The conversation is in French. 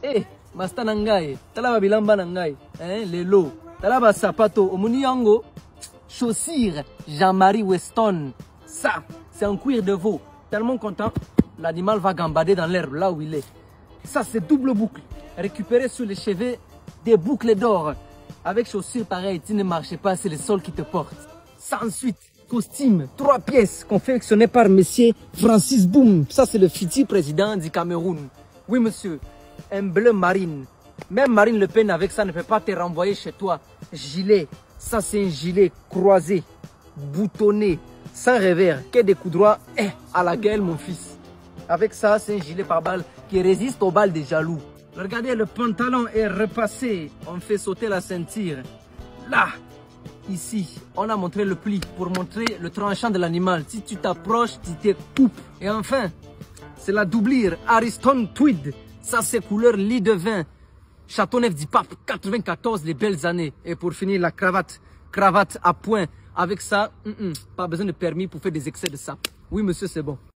Eh, Masta Nangai, Talaba Bilamba Nangai, les lots, Talaba Sapato, Omuniango, chaussures, Jean-Marie Weston. Ça, c'est un cuir de veau. Tellement content, l'animal va gambader dans l'herbe, là où il est. Ça, c'est double boucle. Récupérer sur les cheveux des boucles d'or. Avec chaussures pareilles, tu ne marches pas, c'est le sol qui te porte. Ça, ensuite, costume, 3 pièces, confectionné par monsieur Francis Boum. Ça, c'est le futur président du Cameroun. Oui, monsieur, un bleu marine. Même Marine Le Pen, avec ça, ne peut pas te renvoyer chez toi. Gilet, ça, c'est un gilet croisé, boutonné, sans revers, que des coups droits, à la gueule, mon fils. Avec ça, c'est un gilet par balle qui résiste aux balles des jaloux. Regardez, le pantalon est repassé. On fait sauter la ceinture. Là, ici, on a montré le pli pour montrer le tranchant de l'animal. Si tu t'approches, tu te coupes. Et enfin, c'est la doublure Ariston Tweed. Ça, c'est couleur lit de vin. Châteauneuf du Pape, 94, les belles années. Et pour finir, la cravate. Cravate à point. Avec ça, pas besoin de permis pour faire des excès de ça. Oui, monsieur, c'est bon.